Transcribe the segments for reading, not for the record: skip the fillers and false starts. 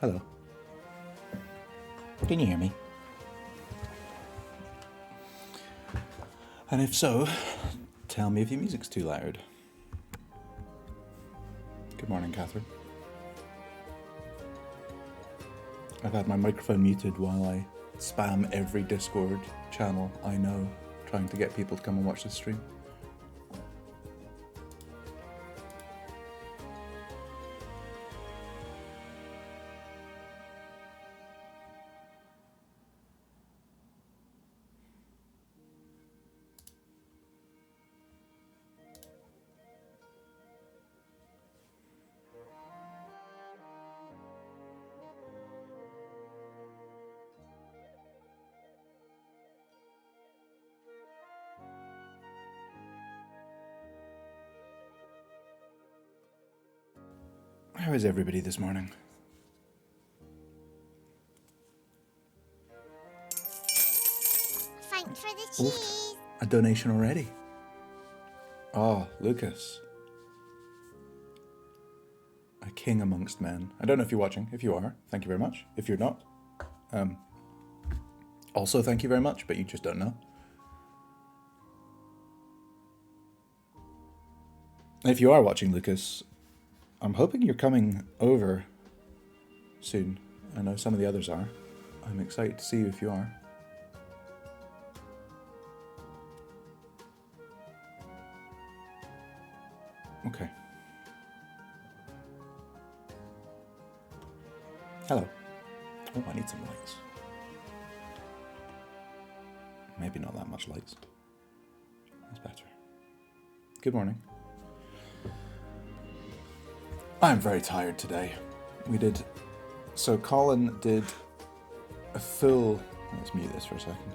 Hello. Can you hear me? And if so, tell me if your music's too loud. Good morning, Catherine. I've had my microphone muted while I spam every Discord channel I know, trying to get people to come and watch this stream. How is everybody this morning? Thanks for the cheese. A donation already. Oh, Lucas. A king amongst men. I don't know if you're watching. If you are, thank you very much. If you're not, also thank you very much, but you just don't know. If you are watching, Lucas, I'm hoping you're coming over soon. I know some of the others are. I'm excited to see you if you are. Okay. Hello. Oh, I need some lights. Maybe not that much lights. That's better. Good morning. I'm very tired today. So Colin did a full, let's mute this for a second.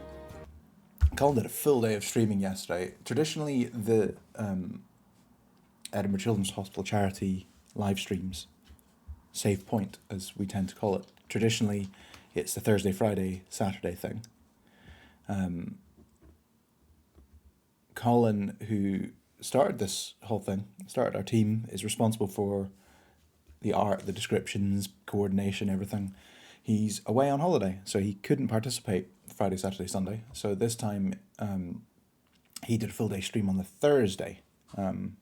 Colin did a full day of streaming yesterday. Traditionally, the Edinburgh Children's Hospital charity live streams, Save Point, as we tend to call it. Traditionally, it's the Thursday, Friday, Saturday thing. Colin, who started this whole thing, started our team, is responsible for the art, the descriptions, coordination, everything. He's away on holiday, so he couldn't participate Friday, Saturday, Sunday. So this time, he did a full day stream on the Thursday. And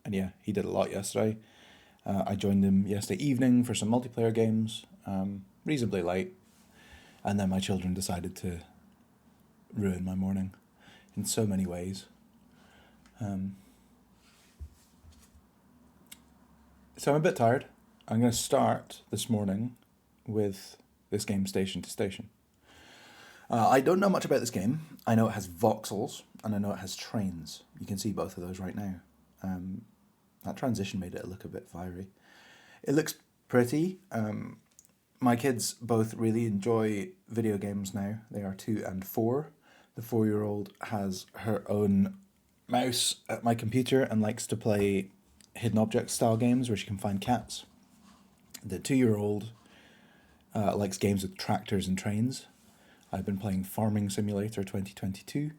yeah, he did a lot yesterday. I joined him yesterday evening for some multiplayer games, reasonably late. And then my children decided to ruin my morning in so many ways. So I'm a bit tired. I'm going to start this morning with this game, Station to Station. I don't know much about this game. I know it has voxels, and I know it has trains. You can see both of those right now. That transition made it look a bit fiery. It looks pretty. My kids both really enjoy video games now. They are 2 and 4. The 4-year-old has her own mouse at my computer and likes to play hidden object style games where she can find cats. The 2-year-old likes games with tractors and trains. I've been playing Farming Simulator 2022.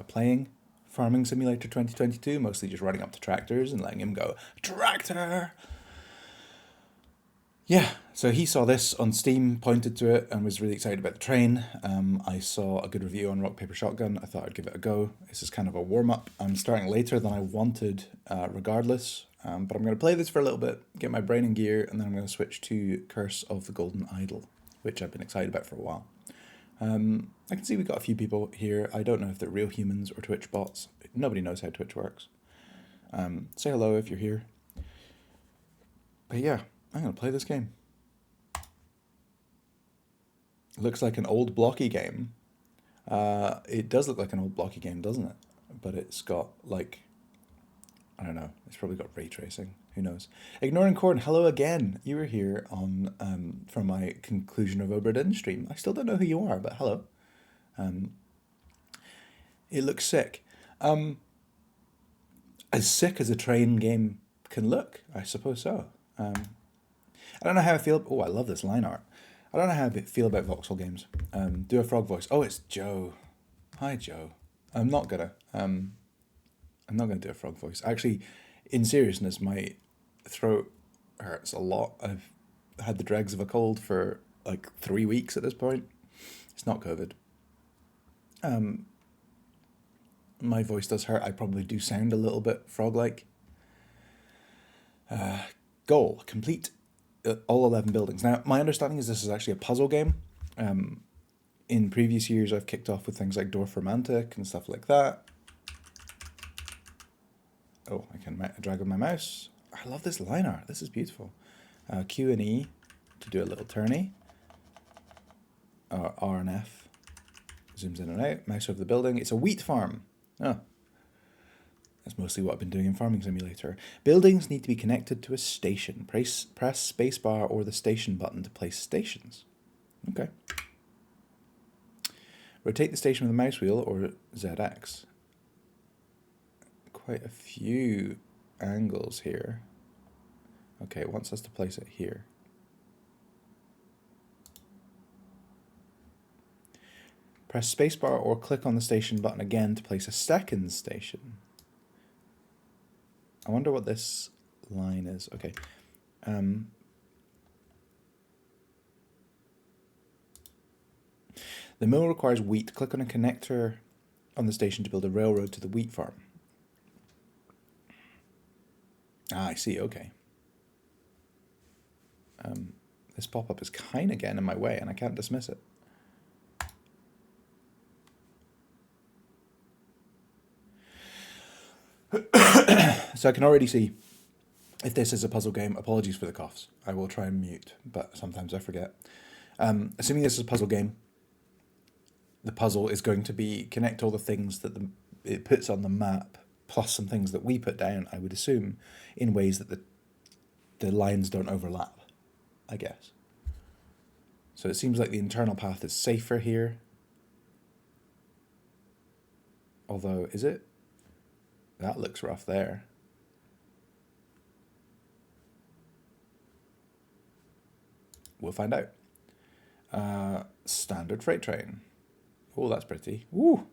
Playing Farming Simulator 2022, mostly just running up to tractors and letting him go, tractor! Yeah, so he saw this on Steam, pointed to it, and was really excited about the train. I saw a good review on Rock, Paper, Shotgun. I thought I'd give it a go. This is kind of a warm-up. I'm starting later than I wanted, regardless. But I'm going to play this for a little bit, get my brain in gear, and then I'm going to switch to Curse of the Golden Idol, which I've been excited about for a while. I can see we've got a few people here. I don't know if they're real humans or Twitch bots. Nobody knows how Twitch works. Say hello if you're here. But yeah, I'm going to play this game. It looks like an old blocky game. It does look like an old blocky game, doesn't it? But it's got, like, I don't know. It's probably got ray tracing. Who knows? Ignoring Corn, hello again. You were here on from my conclusion of Oberdin stream. I still don't know who you are, but hello. It looks sick. As sick as a train game can look, I suppose so. I don't know how I feel. Oh, I love this line art. I don't know how I feel about voxel games. Do a frog voice. Oh, it's Joe. Hi, Joe. I'm not gonna do a frog voice. Actually, in seriousness, my throat hurts a lot. I've had the dregs of a cold for like 3 weeks at this point. It's not COVID. My voice does hurt. I probably do sound a little bit frog-like. Goal, complete all 11 buildings. Now, my understanding is this is actually a puzzle game. In previous years, I've kicked off with things like Dwarf Romantic and stuff like that. Oh, I can drag on my mouse. I love this line art. This is beautiful. Q and E to do a little turny. R and F zooms in and out. Mouse over the building. It's a wheat farm. Oh, that's mostly what I've been doing in Farming Simulator. Buildings need to be connected to a station. Press spacebar or the station button to place stations. Okay. Rotate the station with the mouse wheel or ZX. Quite a few angles here. Okay, it wants us to place it here. Press spacebar or click on the station button again to place a second station. I wonder what this line is. Okay. The mill requires wheat. Click on a connector on the station to build a railroad to the wheat farm. Ah, I see. Okay. This pop-up is kind of getting in my way and I can't dismiss it. So I can already see if this is a puzzle game. Apologies for the coughs. I will try and mute, but sometimes I forget. Assuming this is a puzzle game, the puzzle is going to be connect all the things that it puts on the map, plus some things that we put down, I would assume, in ways that the lines don't overlap, I guess. So it seems like the internal path is safer here. Although, is it? That looks rough there. We'll find out. Standard freight train. Oh, that's pretty. Woo!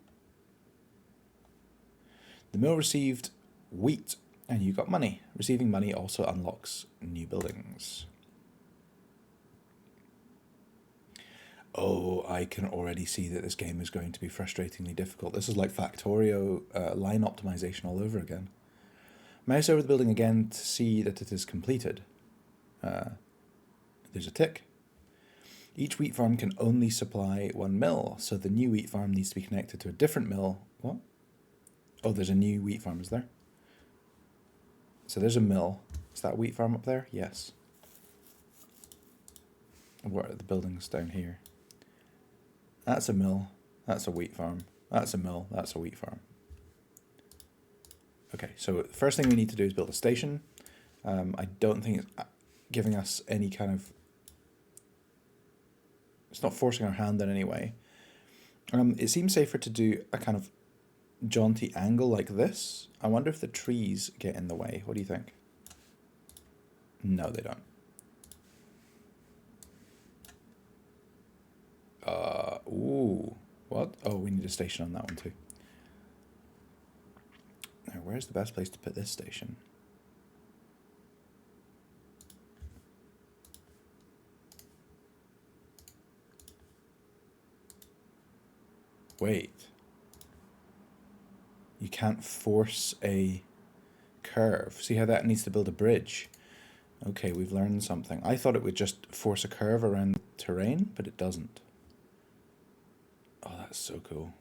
The mill received wheat and you got money. Receiving money also unlocks new buildings. Oh, I can already see that this game is going to be frustratingly difficult. This is like Factorio line optimization all over again. Mouse over the building again to see that it is completed. There's a tick. Each wheat farm can only supply one mill, so the new wheat farm needs to be connected to a different mill. What? Oh, there's a new wheat farm, is there? So there's a mill. Is that a wheat farm up there? Yes. What are the buildings down here? That's a mill. That's a wheat farm. That's a mill. That's a wheat farm. Okay, so the first thing we need to do is build a station. I don't think it's giving us any kind of... It's not forcing our hand in any way. It seems safer to do a kind of jaunty angle like this. I wonder if the trees get in the way. What do you think? No, they don't. Ooh. What? Oh, we need a station on that one too. Now, where's the best place to put this station? Wait. You can't force a curve. See how that needs to build a bridge? Okay, we've learned something. I thought it would just force a curve around the terrain, but it doesn't. Oh, that's so cool.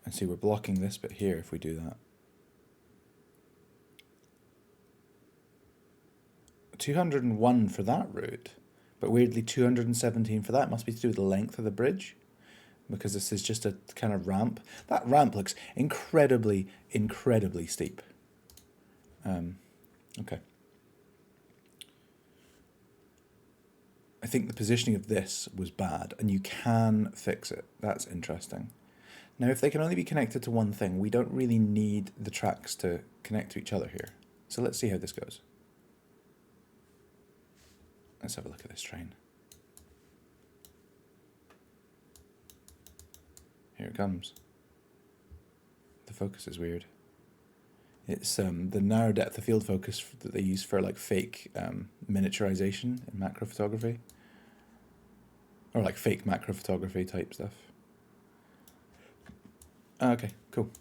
And see, we're blocking this bit here if we do that. 201 for that route, but weirdly 217 for that. Must be to do with the length of the bridge, because this is just a kind of ramp. That ramp looks incredibly, incredibly steep. Okay. I think the positioning of this was bad, and you can fix it. That's interesting. Now, if they can only be connected to one thing, we don't really need the tracks to connect to each other here. So let's see how this goes. Let's have a look at this train. Here it comes. The focus is weird. It's the narrow depth of field focus that they use for like fake miniaturization in macro photography. Or like fake macro photography type stuff. Okay, cool.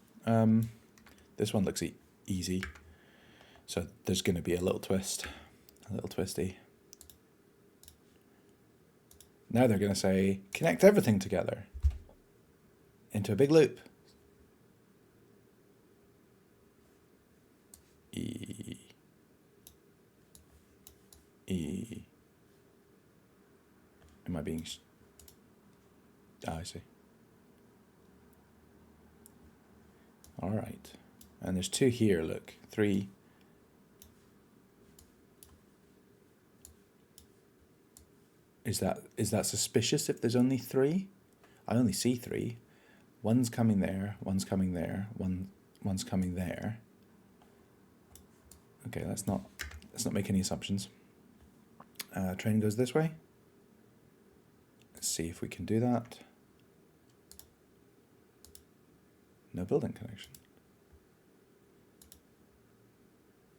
This one looks easy. So there's going to be a little twist. A little twisty. Now they're going to say, connect everything together into a big loop. E. Am I being... I see. All right. And there's 2 here, look. 3. Is that suspicious if there's only 3? I only see 3. One's coming there, one's coming there, one's coming there. Okay, let's not make any assumptions. Train goes this way. Let's see if we can do that. No building connection.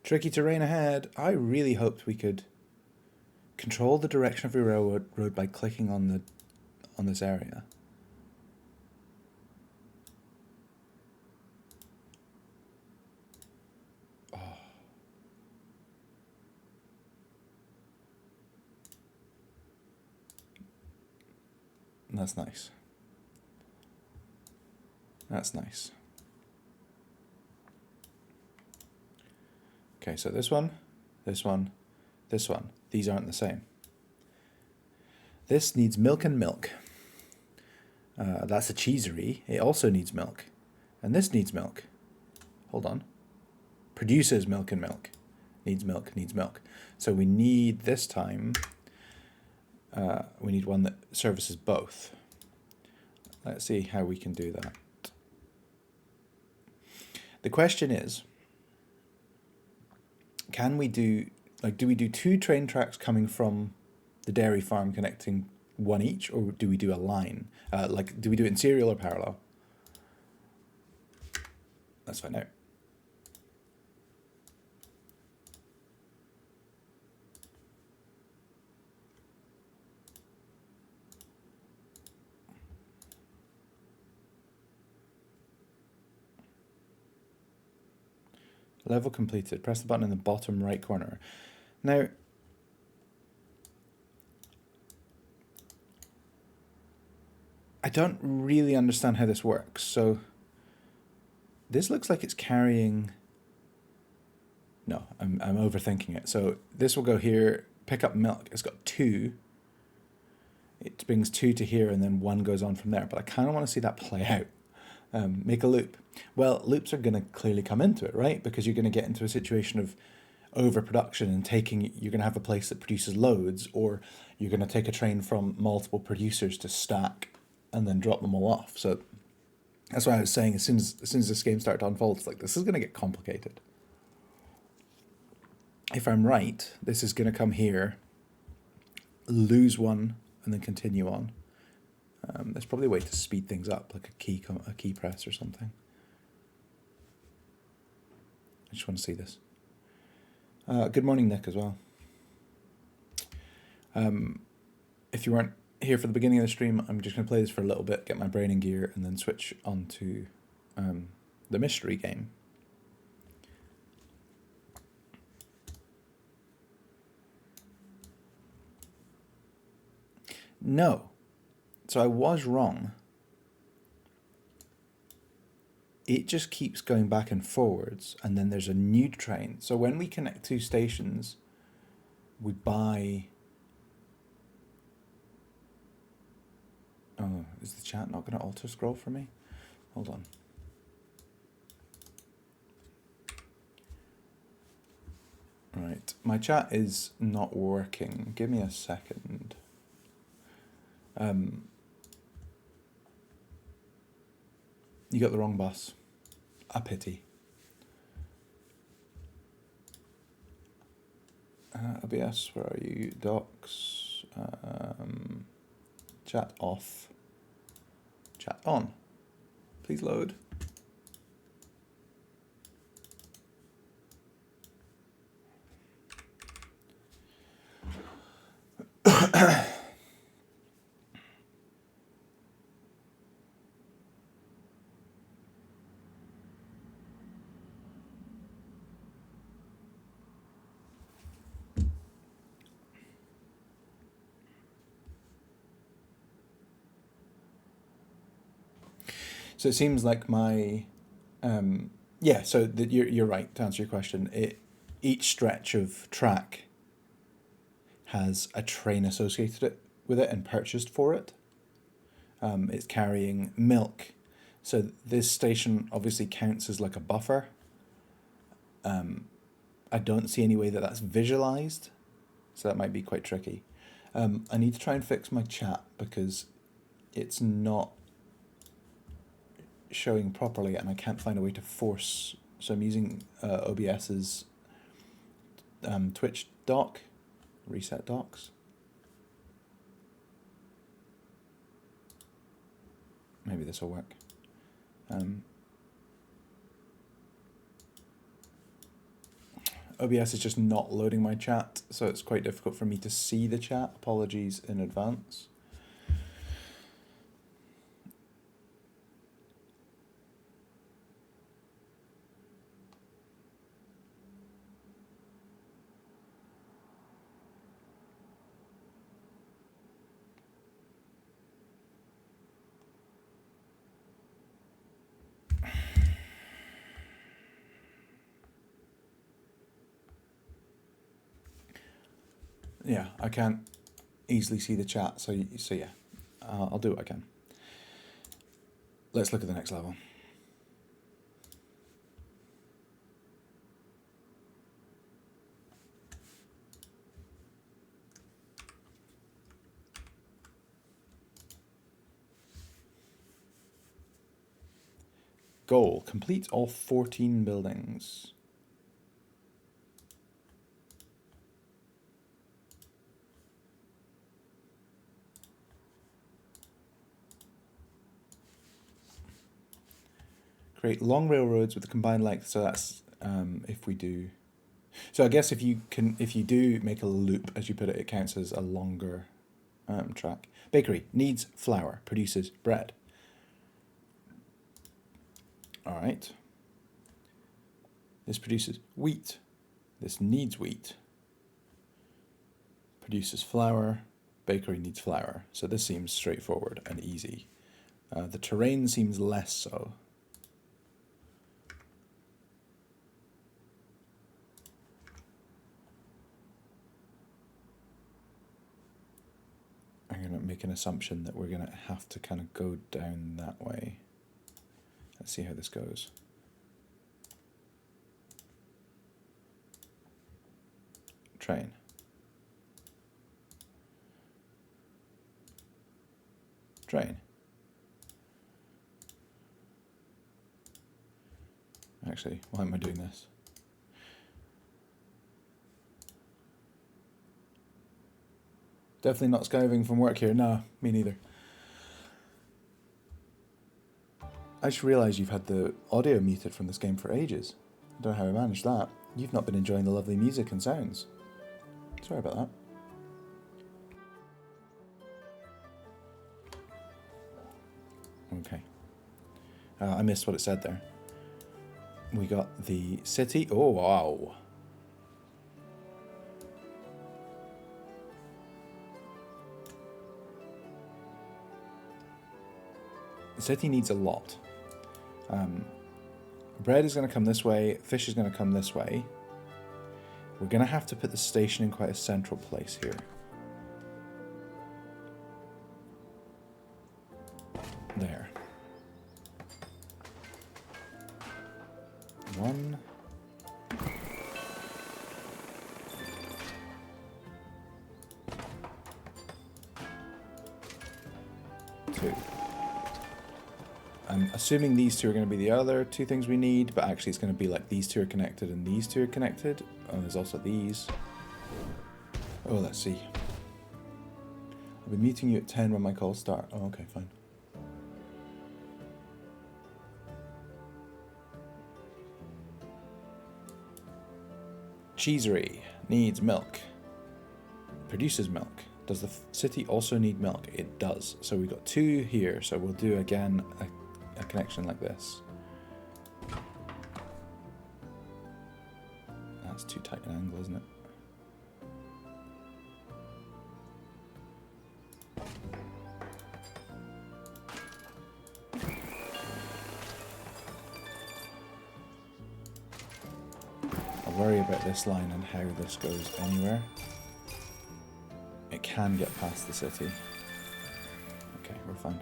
Tricky terrain ahead. I really hoped we could control the direction of your railroad by clicking on this area. Oh. That's nice. That's nice. Okay, so this one, this one, this one. These aren't the same. This needs milk and milk. That's a cheesery. It also needs milk. And this needs milk. Hold on. Produces milk and milk. Needs milk, needs milk. So we need this time, we need one that services both. Let's see how we can do that. The question is, can we do, like, do we do 2 train tracks coming from the dairy farm connecting one each, or do we do a line? Like, do we do it in serial or parallel? Let's find out. Level completed. Press the button in the bottom right corner. Now, I don't really understand how this works. So this looks like it's carrying... No, I'm overthinking it. So this will go here, pick up milk. It's got 2. It brings 2 to here, and then 1 goes on from there. But I kind of want to see that play out. Make a loop. Well, loops are going to clearly come into it, right? Because you're going to get into a situation of overproduction and you're going to have a place that produces loads, or you're going to take a train from multiple producers to stack and then drop them all off. So that's why I was saying as soon as this game started to unfold, it's like, this is going to get complicated. If I'm right, this is going to come here, lose 1, and then continue on. There's probably a way to speed things up, like a key press or something. I just want to see this. Good morning, Nick, as well. If you weren't here for the beginning of the stream, I'm just going to play this for a little bit, get my brain in gear, and then switch on to the mystery game. No. So I was wrong. It just keeps going back and forwards, and then there's a new train. So when we connect 2 stations, we buy... Oh, is the chat not going to auto scroll for me? Hold on. Right, my chat is not working. Give me a second. You got the wrong bus. A pity. OBS, where are you? Docs. Chat off. Chat on. Please load. So it seems like my, yeah. So you're right to answer your question. Each stretch of track has a train associated with it and purchased for it. It's carrying milk, so this station obviously counts as like a buffer. I don't see any way that that's visualized, so that might be quite tricky. I need to try and fix my chat because it's not showing properly and I can't find a way to force. So I'm using OBS's Twitch dock, reset docs. Maybe this will work. OBS is just not loading my chat, so it's quite difficult for me to see the chat. Apologies in advance. Yeah, I can't easily see the chat, so yeah, I'll do what I can. Let's look at the next level. Goal, complete all 14 buildings. Create long railroads with a combined length, so that's if we do. So I guess if you do make a loop, as you put it, it counts as a longer track. Bakery needs flour, produces bread. All right. This produces wheat. This needs wheat. Produces flour. Bakery needs flour. So this seems straightforward and easy. The terrain seems less so. I'm going to make an assumption that we're going to have to kind of go down that way. Let's see how this goes. Train. Train. Actually, why am I doing this? Definitely not skiving from work here. No, me neither. I just realised you've had the audio muted from this game for ages. I don't know how I managed that. You've not been enjoying the lovely music and sounds. Sorry about that. Okay. I missed what it said there. We got the city. Oh, wow. The city needs a lot. Bread is going to come this way. Fish is going to come this way. We're going to have to put the station in quite a central place here. There. 1. 2. I'm assuming these two are going to be the other two things we need, but actually it's going to be like these two are connected and these two are connected. Oh, there's also these. Oh, let's see. I'll be meeting you at 10 when my calls start. Oh, okay, fine. Cheesery needs milk. Produces milk. Does the city also need milk? It does. So we've got 2 here, so we'll do again a connection like this. That's too tight an angle, isn't it? worry about this line and how this goes anywhere. It can get past the city. Okay, we're fine.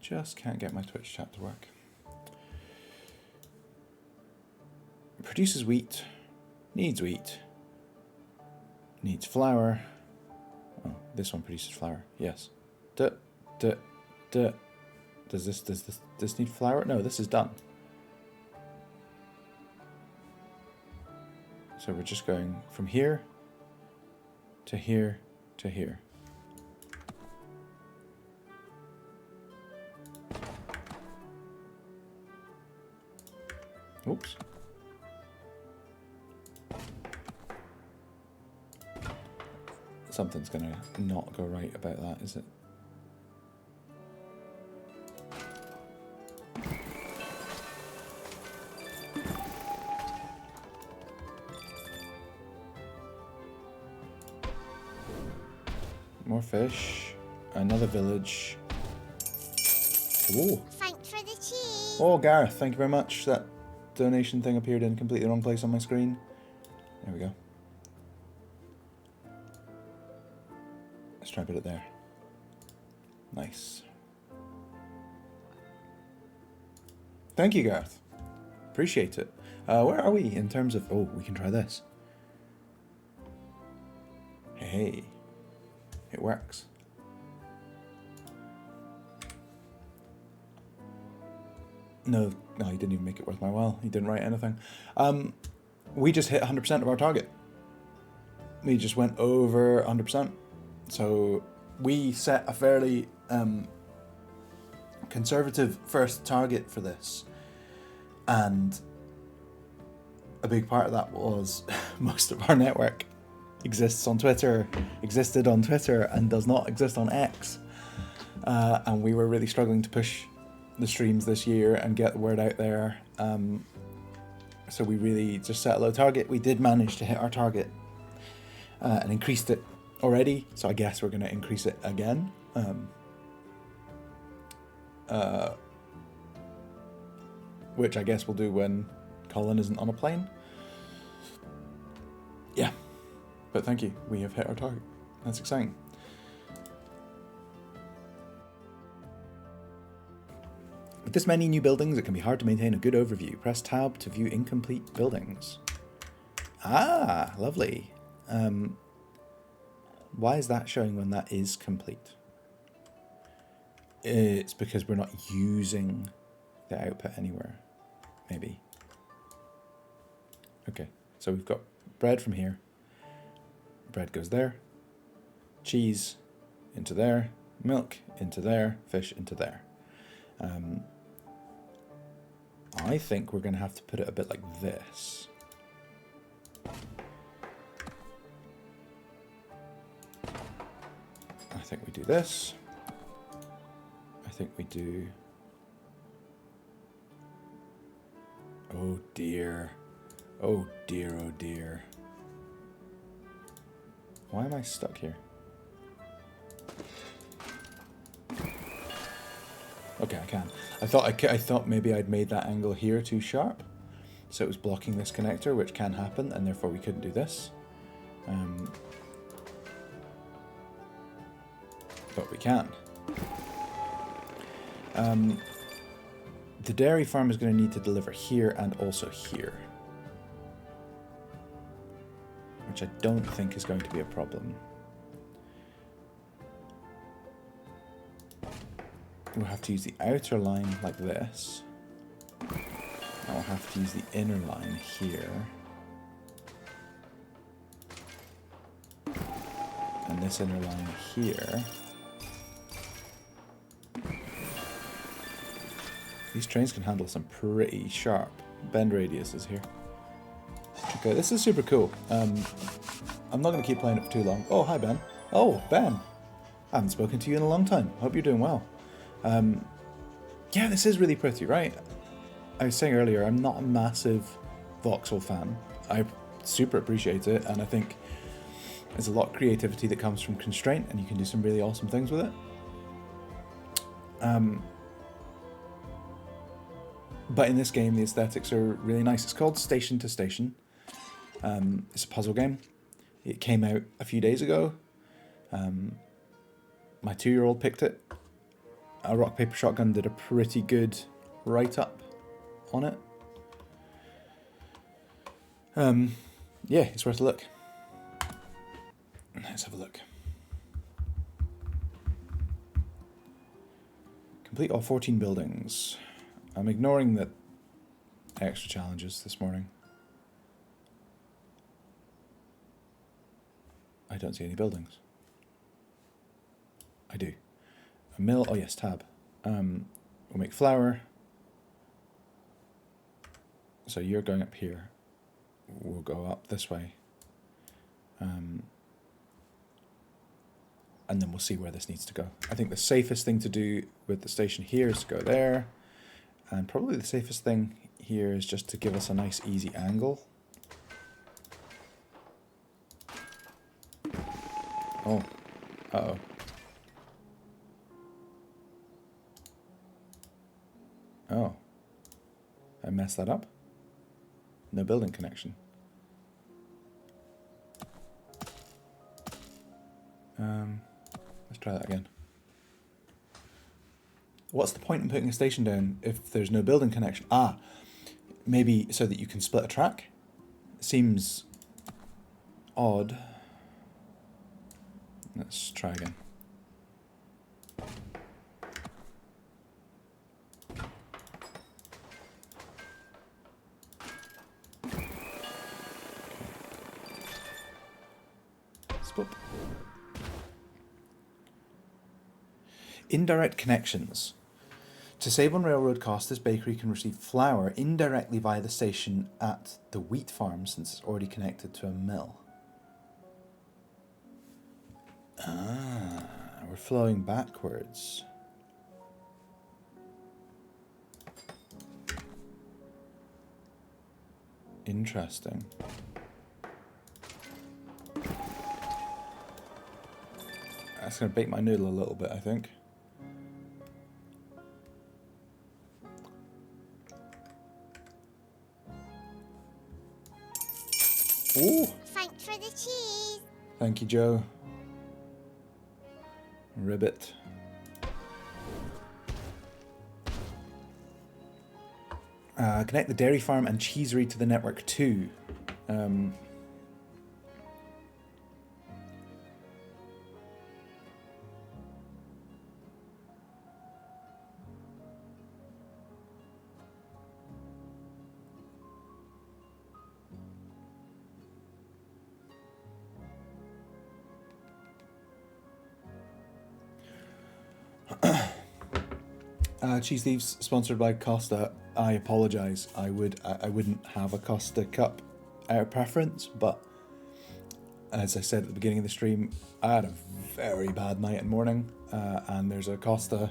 Just can't get my Twitch chat to work. Produces wheat, needs flour. Oh, this one produces flour. Yes. Does this need flour? No, this is done. So we're just going from here to here to here. Oops. Something's gonna not go right about that, is it? More fish. Another village. Ooh. Thanks for the cheese. Oh, Gareth, thank you very much. That donation thing appeared in completely the wrong place on my screen. There we go. Let's try and put it there. Nice. Thank you, Gareth. Appreciate it. Where are we in terms of... Oh, we can try this. Hey. It works. No, he didn't even make it worth my while. He didn't write anything. We just hit 100% of our target. We just went over 100%. So we set a fairly conservative first target for this. And a big part of that was most of our network existed on Twitter, and does not exist on X. And we were really struggling to push the streams this year and get the word out there. So we really just set a low target. We did manage to hit our target and increased it already. So I guess we're going to increase it again. Which I guess we'll do when Colin isn't on a plane. Yeah. But thank you. We have hit our target. That's exciting. With this many new buildings, it can be hard to maintain a good overview. Press tab to view incomplete buildings. Ah, lovely. Why is that showing when that is complete? It's because we're not using the output anywhere. Maybe. Okay, so we've got bread from here. Bread goes there. Cheese into there. Milk into there. Fish into there. I think we're going to have to put it a bit like this. I think we do this. I think we do... Oh dear. Oh dear, oh dear. Why am I stuck here? Okay, I can. I thought maybe I'd made that angle here too sharp, so it was blocking this connector, which can happen, and therefore we couldn't do this. But we can. The dairy farm is going to need to deliver here and also here, which I don't think is going to be a problem. We'll have to use the outer line like this. And we'll have to use the inner line here. And this inner line here. These trains can handle some pretty sharp bend radiuses here. Okay, this is super cool. I'm not going to keep playing it for too long. Oh, hi, Ben. Oh, Ben. I haven't spoken to you in a long time. Hope you're doing well. Yeah, this is really pretty, right? I was saying earlier, I'm not a massive voxel fan. I super appreciate it, and I think there's a lot of creativity that comes from constraint, and you can do some really awesome things with it. But in this game, the aesthetics are really nice. It's called Station to Station. It's a puzzle game. It came out a few days ago. My 2-year-old picked it. A Rock Paper Shotgun did a pretty good write-up on it. Yeah, it's worth a look. Let's have a look. Complete all 14 buildings. I'm ignoring the extra challenges this morning. I don't see any buildings. I do. A mill, oh yes, tab. We'll make flour. So you're going up here. We'll go up this way. And then we'll see where this needs to go. I think the safest thing to do with the station here is to go there. And probably the safest thing here is just to give us a nice easy angle. Oh, uh-oh. Oh, I messed that up. No building connection. Let's try that again. What's the point in putting a station down if there's no building connection? Ah, maybe so that you can split a track? Seems odd. Let's try again. Split. Indirect connections. To save on railroad costs, this bakery can receive flour indirectly via the station at the wheat farm since it's already connected to a mill. Ah, we're flowing backwards. Interesting. That's going to bake my noodle a little bit, I think. Ooh! Thanks for the cheese. Thank you, Joe. Ribbit. Connect the dairy farm and cheesery to the network too. Cheese Thieves, sponsored by Costa. I apologise. I wouldn't have a Costa cup out of preference, but as I said at the beginning of the stream, I had a very bad night and morning, and there's a Costa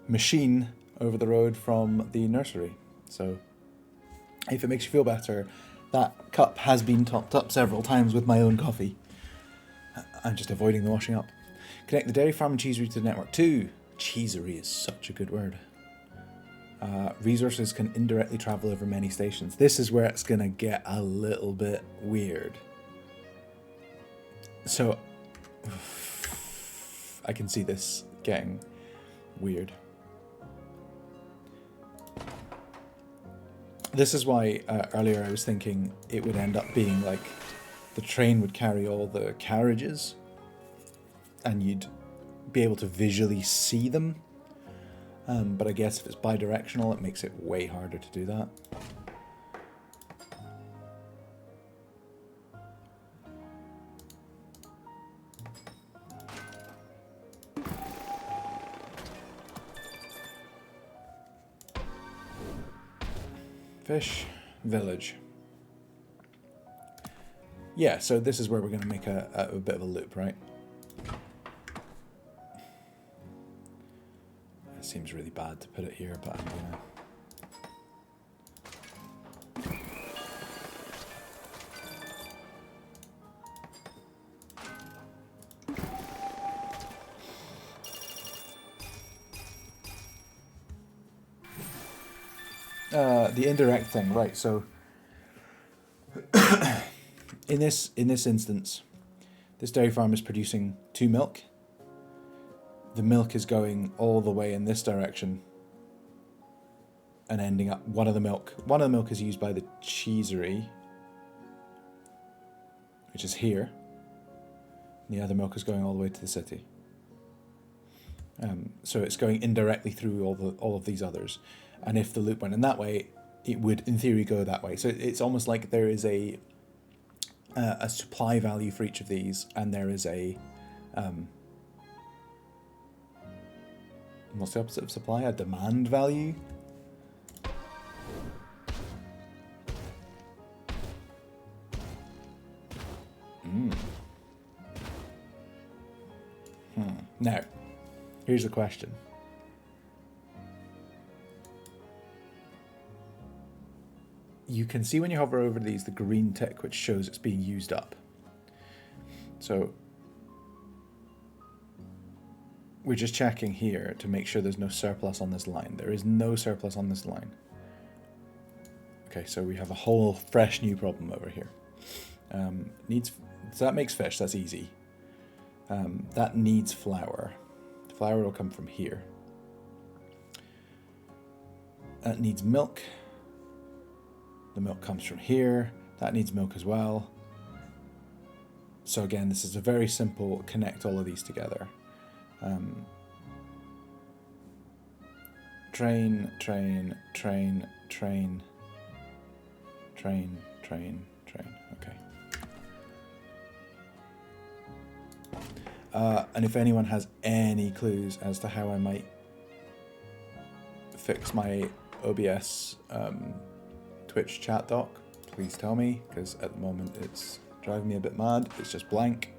machine over the road from the nursery. So if it makes you feel better, that cup has been topped up several times with my own coffee. I'm just avoiding the washing up. Connect the dairy farm and cheesery to the network too. Cheesery is such a good word. Resources can indirectly travel over many stations. This is where it's going to get a little bit weird. So, I can see this getting weird. This is why earlier I was thinking it would end up being like the train would carry all the carriages and you'd be able to visually see them. But I guess if it's bi-directional, it makes it way harder to do that. Fish village. Yeah, so this is where we're going to make a bit of a loop, right? It seems really bad to put it here, but I'm going to... the indirect thing, right? So in this instance, this dairy farm is producing 2 milk. The milk is going all the way in this direction and ending up one of the milk is used by the cheesery, which is here. And the other milk is going all the way to the city. So it's going indirectly through all of these others. And if the loop went in that way, it would, in theory, go that way. So it's almost like there is a supply value for each of these, and there is a... what's the opposite of supply? A demand value? Now, here's the question. You can see when you hover over these, the green tick, which shows it's being used up. So we're just checking here to make sure there's no surplus on this line. There is no surplus on this line. Okay, so we have a whole fresh new problem over here. So that makes fish, that's easy. That needs flour. Flour will come from here. That needs milk. The milk comes from here. That needs milk as well. So again, this is a very simple connect all of these together. Train, train, train, train, train, train, train. Okay. And if anyone has any clues as to how I might fix my OBS Twitch chat doc, please tell me, because at the moment it's driving me a bit mad. It's just blank.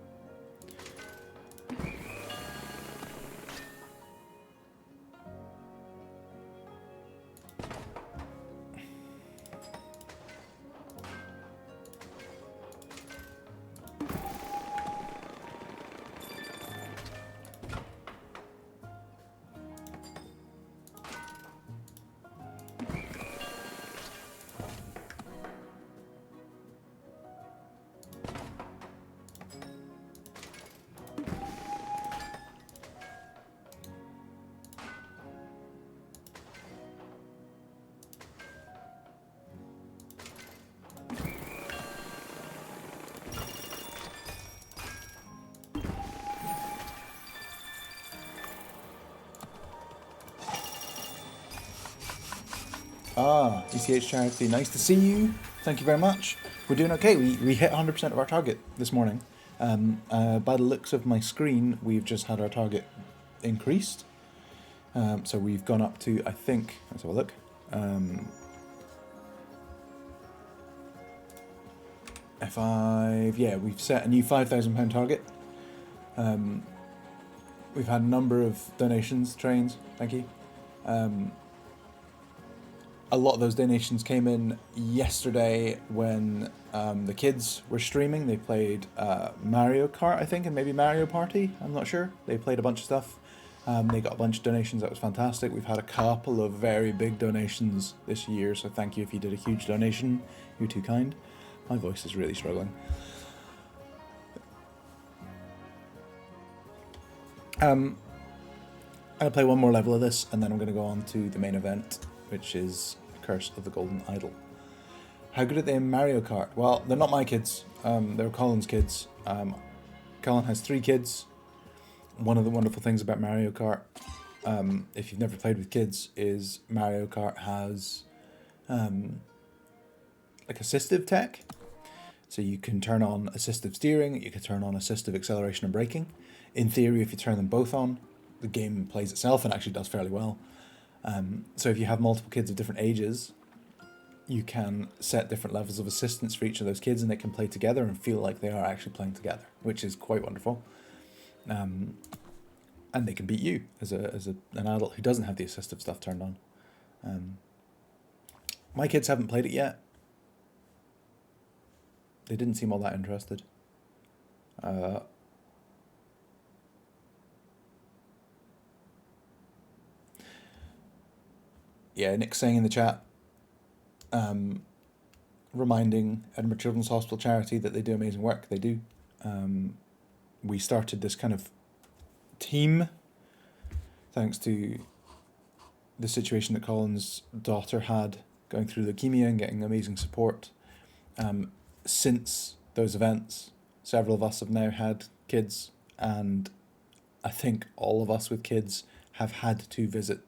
ECH Charity, nice to see you. Thank you very much. We're doing okay. We hit 100% of our target this morning. By the looks of my screen, we've just had our target increased. So we've gone up to, I think, let's have a look. F5, yeah, we've set a new £5,000 target. We've had a number of donations, trains, thank you. A lot of those donations came in yesterday when the kids were streaming. They played Mario Kart, I think, and maybe Mario Party. I'm not sure. They played a bunch of stuff. They got a bunch of donations. That was fantastic. We've had a couple of very big donations this year, so thank you if you did a huge donation. You're too kind. My voice is really struggling. I'm going to play one more level of this, and then I'm going to go on to the main event, which is Curse of the Golden Idol. How good are they in Mario Kart? Well, they're not my kids. They're Colin's kids. Colin has 3 kids. One of the wonderful things about Mario Kart, if you've never played with kids, is Mario Kart has like assistive tech. So you can turn on assistive steering, you can turn on assistive acceleration and braking. In theory, if you turn them both on, the game plays itself and actually does fairly well. So if you have multiple kids of different ages, you can set different levels of assistance for each of those kids, and they can play together and feel like they are actually playing together, which is quite wonderful. And they can beat you as an adult who doesn't have the assistive stuff turned on. My kids haven't played it yet. They didn't seem all that interested. Yeah, Nick's saying in the chat, reminding Edinburgh Children's Hospital charity that they do amazing work. They do. We started this kind of team thanks to the situation that Colin's daughter had going through leukemia and getting amazing support. Since those events, several of us have now had kids, and I think all of us with kids have had to visit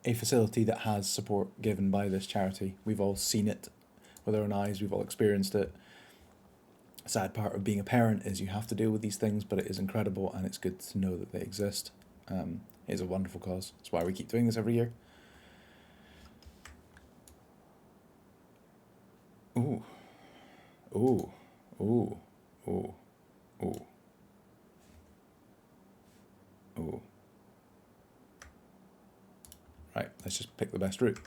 a facility that has support given by this charity. We've all seen it with our own eyes. We've all experienced it. Sad part of being a parent is you have to deal with these things, but it is incredible, and it's good to know that they exist. It is a wonderful cause. That's why we keep doing this every year. Ooh. Ooh. Ooh. Ooh. Ooh. Ooh. Right, let's just pick the best route.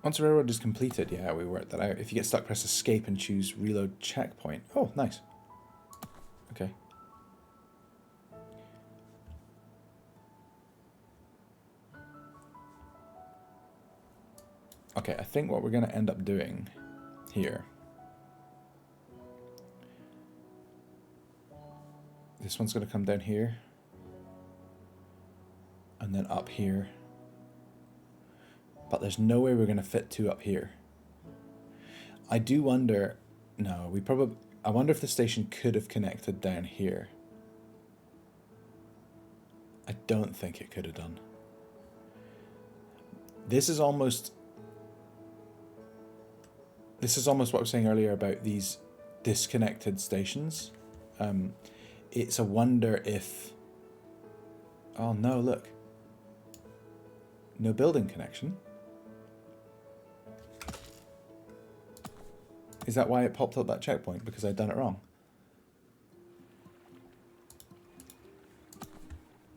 Once a railroad is completed, yeah, we worked that out. If you get stuck, press escape and choose reload checkpoint. Oh, nice. Okay. Okay, I think what we're going to end up doing here. This one's going to come down here. And then up here. But there's no way we're going to fit two up here. I do wonder... No, we probably... I wonder if the station could have connected down here. I don't think it could have done. This is almost what I was saying earlier about these disconnected stations. It's a wonder if... Oh no, look. No building connection. Is that why it popped up that checkpoint? Because I'd done it wrong?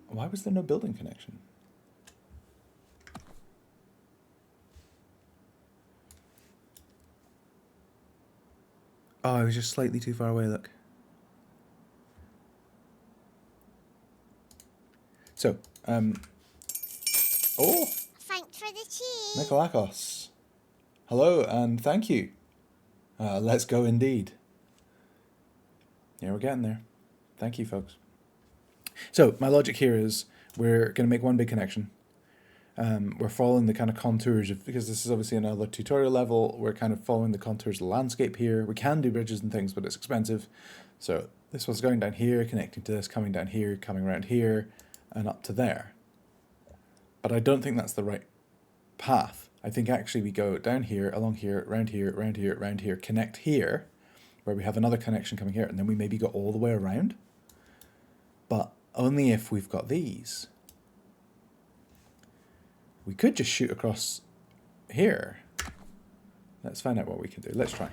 Why was there no building connection? Oh, I was just slightly too far away, look. So, oh! Thanks for the cheese. Nikolakos. Hello, and thank you. Let's go indeed. Yeah, we're getting there. Thank you, folks. So, my logic here is we're going to make one big connection. We're following the kind of contours of, because this is obviously another tutorial level, we're kind of following the contours of the landscape here. We can do bridges and things, but it's expensive. So this one's going down here, connecting to this, coming down here, coming around here, and up to there. But I don't think that's the right path. I think actually we go down here, along here, around here, around here, around here, connect here, where we have another connection coming here, and then we maybe go all the way around. But only if we've got these. We could just shoot across here. Let's find out what we can do. Let's try.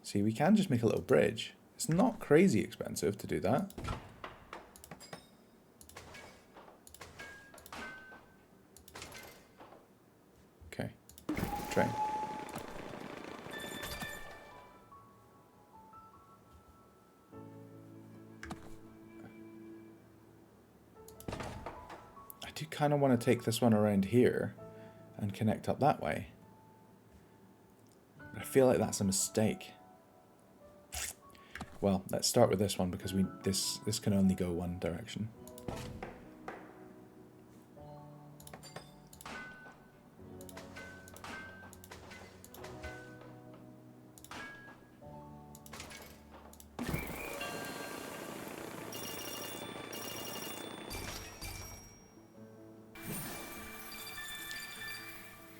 See, we can just make a little bridge. It's not crazy expensive to do that. Okay, train. I do kind of want to take this one around here and connect up that way. But I feel like that's a mistake. Well, let's start with this one because this can only go one direction.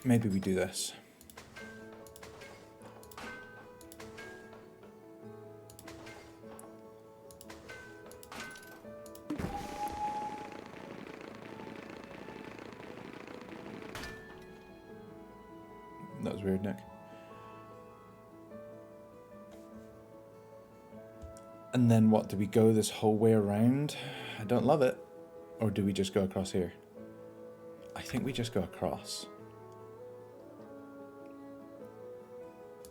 maybe we do this. That was weird, Nick. And then what, do we go this whole way around? I don't love it. Or do we just go across here? I think we just go across.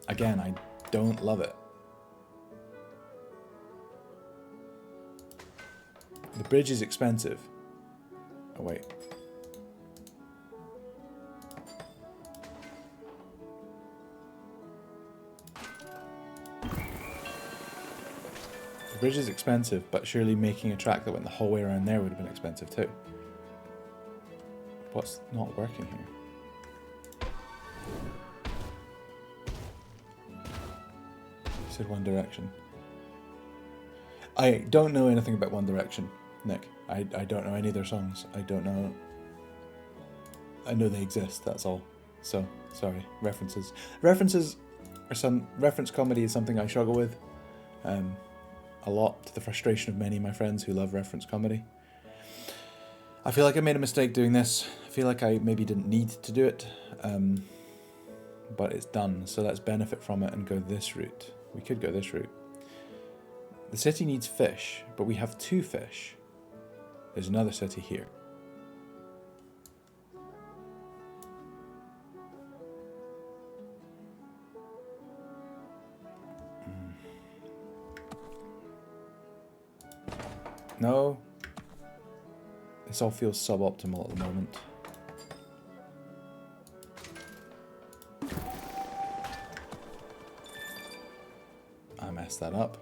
Again, I don't love it. The bridge is expensive. Oh, wait. The bridge is expensive, but surely making a track that went the whole way around there would have been expensive too. What's not working here? You said One Direction. I don't know anything about One Direction, Nick. I don't know any of their songs. I don't know. I know they exist, that's all. So, sorry. References. References are reference comedy is something I struggle with. A lot, to the frustration of many of my friends who love reference comedy. I feel like I made a mistake doing this. I feel like I maybe didn't need to do it, but it's done, so let's benefit from it and go this route. We could go this route. The city needs fish, but we have 2 fish. There's another city here. No. This all feels suboptimal at the moment. I messed that up.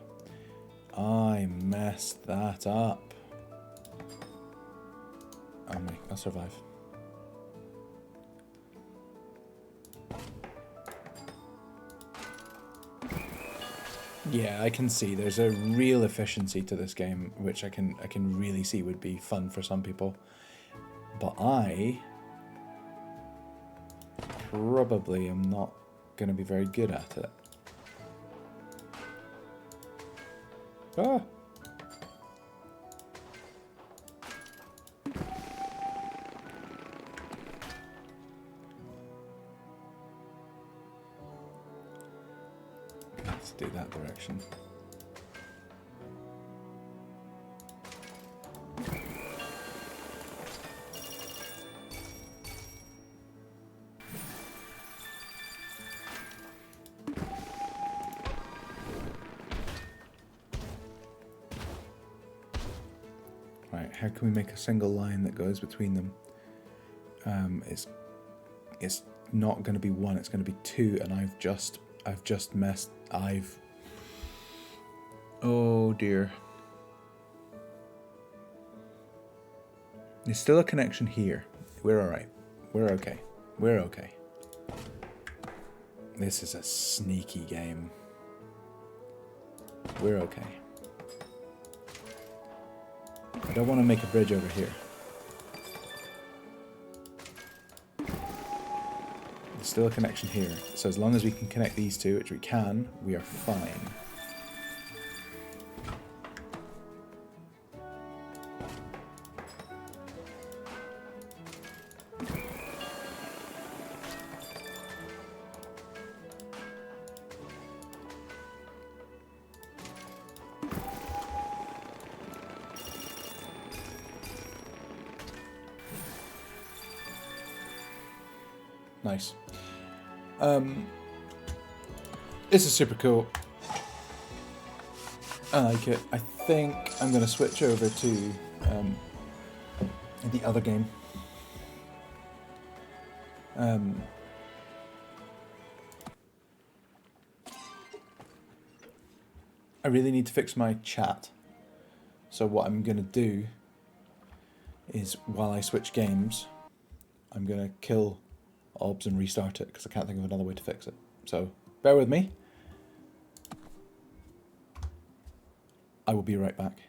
I messed that up. I'll survive. Yeah, I can see there's a real efficiency to this game, which I can really see would be fun for some people. But I probably am not going to be very good at it. Ah! Let's do that direction. Right, how can we make a single line that goes between them? It's not going to be 1, it's going to be 2, and I've just messed. Oh dear. There's still a connection here. We're alright. We're okay. We're okay. This is a sneaky game. We're okay. I don't want to make a bridge over here. There's still a connection here. So as long as we can connect these two, which we can, we are fine. Nice. This is super cool. I like it. I think I'm going to switch over to the other game. I really need to fix my chat. So what I'm going to do is, while I switch games, I'm going to kill OBS and restart it, because I can't think of another way to fix it. So, bear with me. I will be right back.